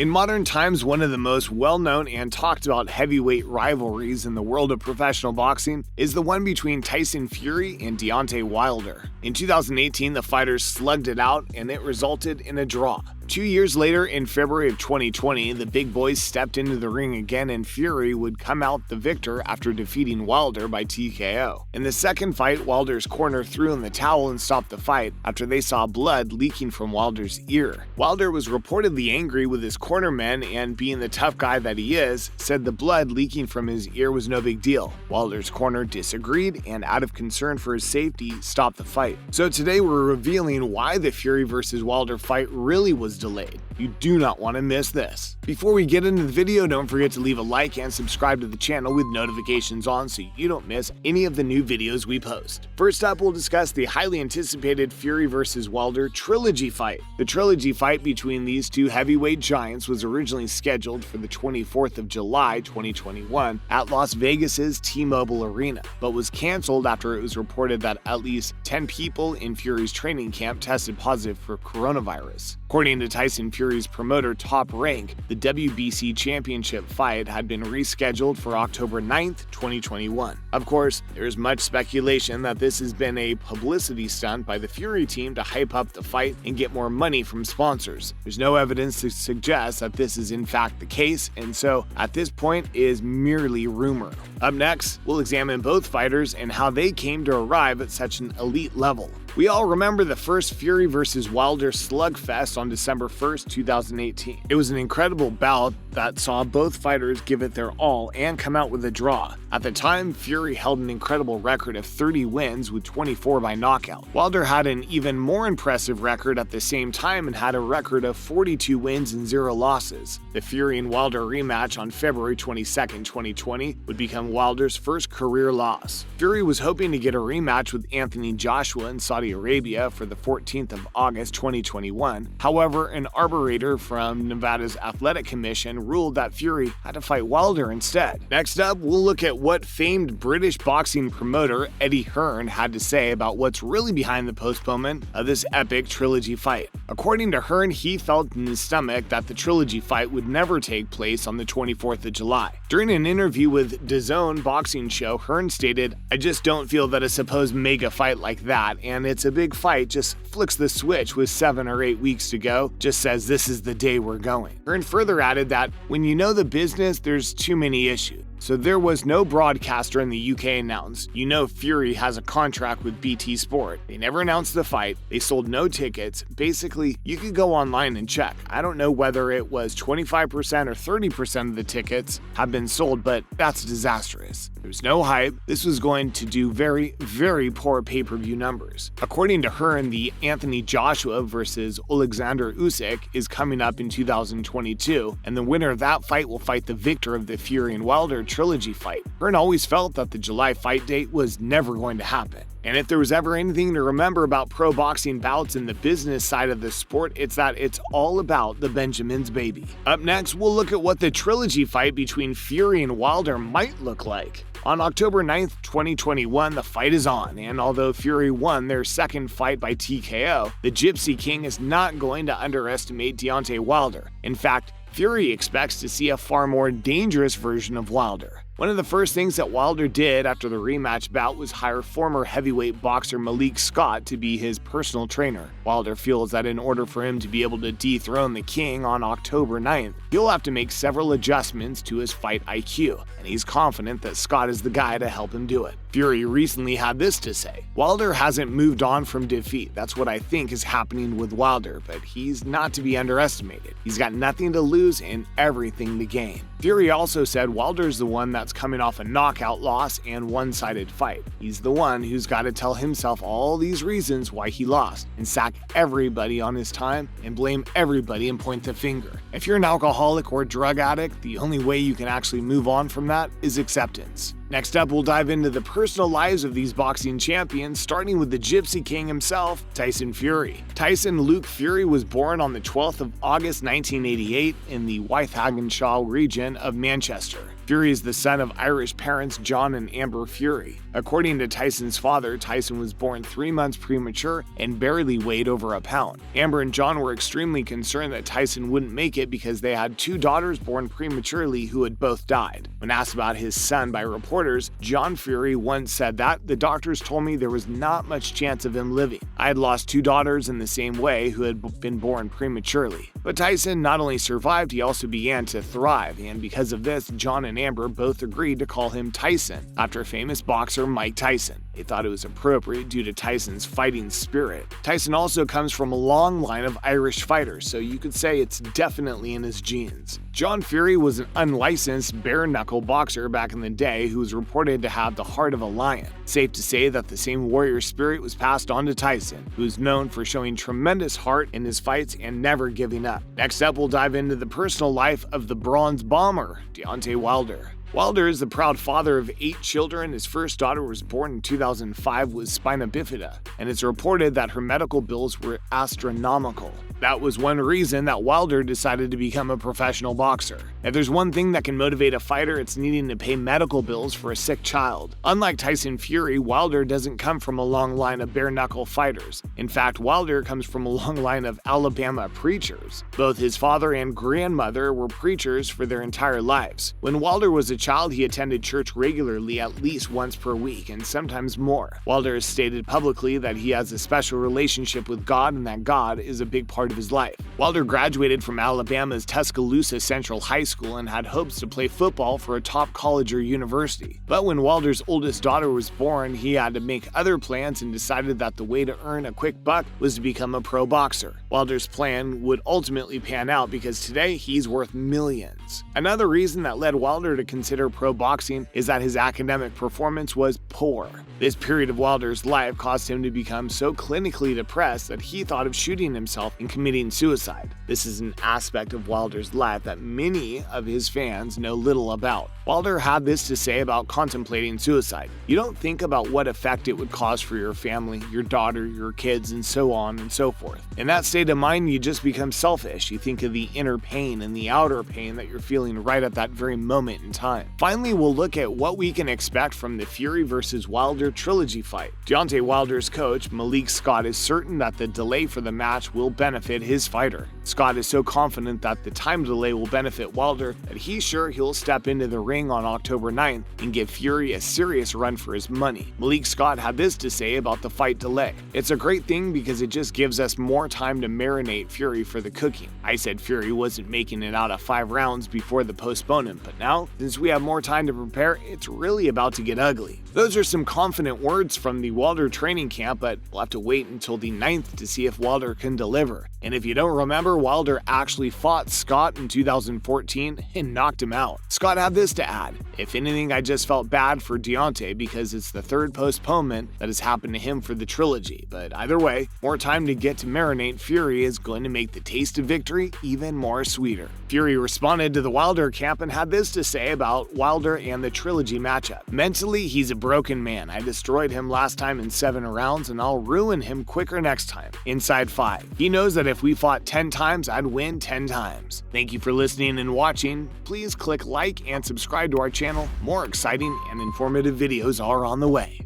In modern times, one of the most well-known and talked about heavyweight rivalries in the world of professional boxing is the one between Tyson Fury and Deontay Wilder. In 2018, the fighters slugged it out and it resulted in a draw. 2 years later, in February of 2020, the big boys stepped into the ring again and Fury would come out the victor after defeating Wilder by TKO. In the second fight, Wilder's corner threw in the towel and stopped the fight after they saw blood leaking from Wilder's ear. Wilder was reportedly angry with his cornermen and, being the tough guy that he is, said the blood leaking from his ear was no big deal. Wilder's corner disagreed and, out of concern for his safety, stopped the fight. So today we're revealing why the Fury vs. Wilder fight really was delayed. You do not want to miss this. Before we get into the video, don't forget to leave a like and subscribe to the channel with notifications on so you don't miss any of the new videos we post. First up, we'll discuss the highly anticipated Fury vs. Wilder Trilogy fight. The Trilogy fight between these two heavyweight giants was originally scheduled for the 24th of July 2021 at Las Vegas's T-Mobile Arena, but was canceled after it was reported that at least 10 people in Fury's training camp tested positive for coronavirus. According to Tyson Fury's promoter Top Rank, the WBC championship fight had been rescheduled for October 9th, 2021. Of course, there is much speculation that this has been a publicity stunt by the Fury team to hype up the fight and get more money from sponsors. There's no evidence to suggest that this is in fact the case, and so at this point is merely rumor. Up next, we'll examine both fighters and how they came to arrive at such an elite level. We all remember the first Fury vs. Wilder slugfest on December 1st, 2018. It was an incredible bout that saw both fighters give it their all and come out with a draw. At the time, Fury held an incredible record of 30 wins with 24 by knockout. Wilder had an even more impressive record at the same time and had a record of 42 wins and 0 losses. The Fury and Wilder rematch on February 22, 2020 would become Wilder's first career loss. Fury was hoping to get a rematch with Anthony Joshua in Saudi Arabia for the 14th of August 2021. However, an arbitrator from Nevada's Athletic Commission ruled that Fury had to fight Wilder instead. Next up, we'll look at what famed British boxing promoter Eddie Hearn had to say about what's really behind the postponement of this epic Trilogy fight. According to Hearn, he felt in his stomach that the Trilogy fight would never take place on the 24th of July. During an interview with DAZN boxing show, Hearn stated, "I just don't feel that a supposed mega fight like that, and it's a big fight, just flicks the switch with 7 or 8 weeks to go, just says this is the day we're going." Hearn further added that when you know the business, there's too many issues. So there was no broadcaster in the UK announced. You know Fury has a contract with BT Sport. They never announced the fight. They sold no tickets. Basically, you could go online and check. I don't know whether it was 25% or 30% of the tickets have been sold, but that's disastrous. There's no hype. This was going to do very, very poor pay-per-view numbers. According to Hearn, the Anthony Joshua versus Alexander Usyk is coming up in 2022, and the winner of that fight will fight the victor of the Fury and Wilder Trilogy fight. Hearn always felt that the July fight date was never going to happen. And if there was ever anything to remember about pro boxing bouts in the business side of the sport, it's that it's all about the Benjamins, baby. Up next, we'll look at what the Trilogy fight between Fury and Wilder might look like. On October 9th, 2021, the fight is on, and although Fury won their second fight by TKO, the Gypsy King is not going to underestimate Deontay Wilder. In fact, Fury expects to see a far more dangerous version of Wilder. One of the first things that Wilder did after the rematch bout was hire former heavyweight boxer Malik Scott to be his personal trainer. Wilder feels that in order for him to be able to dethrone the King on October 9th, he'll have to make several adjustments to his fight IQ, and he's confident that Scott is the guy to help him do it. Fury recently had this to say, "Wilder hasn't moved on from defeat. That's what I think is happening with Wilder, but he's not to be underestimated. He's got nothing to lose and everything to gain." Fury also said Wilder's the one that's coming off a knockout loss and one-sided fight. He's the one who's got to tell himself all these reasons why he lost and sack everybody on his time and blame everybody and point the finger. If you're an alcoholic or drug addict, the only way you can actually move on from that is acceptance. Next up, we'll dive into the personal lives of these boxing champions, starting with the Gypsy King himself, Tyson Fury. Tyson Luke Fury was born on the 12th of August 1988 in the Wythagenshaw region of Manchester. Fury is the son of Irish parents John and Amber Fury. According to Tyson's father, Tyson was born 3 months premature and barely weighed over a pound. Amber and John were extremely concerned that Tyson wouldn't make it because they had 2 daughters born prematurely who had both died. When asked about his son by reporters, John Fury once said that the doctors told me there was not much chance of him living. I had lost 2 daughters in the same way who had been born prematurely. But Tyson not only survived, he also began to thrive, and because of this, John and Amber both agreed to call him Tyson, after famous boxer Mike Tyson. They thought it was appropriate due to Tyson's fighting spirit. Tyson also comes from a long line of Irish fighters, so you could say it's definitely in his genes. John Fury was an unlicensed bare-knuckle boxer back in the day who was reported to have the heart of a lion. Safe to say that the same warrior spirit was passed on to Tyson, who is known for showing tremendous heart in his fights and never giving up. Next up, we'll dive into the personal life of the Bronze Bomber, Deontay Wilder. Wilder is the proud father of 8 children. His first daughter was born in 2005 with spina bifida, and it's reported that her medical bills were astronomical. That was one reason that Wilder decided to become a professional boxer. If there's one thing that can motivate a fighter, it's needing to pay medical bills for a sick child. Unlike Tyson Fury, Wilder doesn't come from a long line of bare-knuckle fighters. In fact, Wilder comes from a long line of Alabama preachers. Both his father and grandmother were preachers for their entire lives. When Wilder was a child, he attended church regularly at least once per week, and sometimes more. Wilder has stated publicly that he has a special relationship with God and that God is a big part of his life. Wilder graduated from Alabama's Tuscaloosa Central High School and had hopes to play football for a top college or university. But when Wilder's oldest daughter was born, he had to make other plans and decided that the way to earn a quick buck was to become a pro boxer. Wilder's plan would ultimately pan out because today he's worth millions. Another reason that led Wilder to consider pro boxing is that his academic performance was poor. This period of Wilder's life caused him to become so clinically depressed that he thought of shooting himself and committing suicide. This is an aspect of Wilder's life that many of his fans know little about. Wilder had this to say about contemplating suicide. You don't think about what effect it would cause for your family, your daughter, your kids, and so on and so forth. In that state of mind, you just become selfish. You think of the inner pain and the outer pain that you're feeling right at that very moment in time. Finally, we'll look at what we can expect from the Fury vs. Wilder Trilogy fight. Deontay Wilder's coach, Malik Scott, is certain that the delay for the match will benefit his fighter. Scott is so confident that the time delay will benefit Wilder that he's sure he'll step into the ring on October 9th and give Fury a serious run for his money. Malik Scott had this to say about the fight delay. "It's a great thing because it just gives us more time to marinate Fury for the cooking. I said Fury wasn't making it out of 5 rounds before the postponement, but now, since we have more time to prepare, it's really about to get ugly." Those are some confident words from the Wilder training camp, but we'll have to wait until the 9th to see if Wilder can deliver. And if you don't remember, Wilder actually fought Scott in 2014 and knocked him out. Scott had this to add: "If anything, I just felt bad for Deontay because it's the 3rd postponement that has happened to him for the trilogy. But either way, more time to get to marinate Fury is going to make the taste of victory even more sweeter." Fury responded to the Wilder camp and had this to say about Wilder and the trilogy matchup: "Mentally, he's a broken man. I destroyed him last time in 7 rounds and I'll ruin him quicker next time, inside 5. He knows that if we fought 10 times, I'd win 10 times. Thank you for listening and watching. Please click like and subscribe to our channel. More exciting and informative videos are on the way.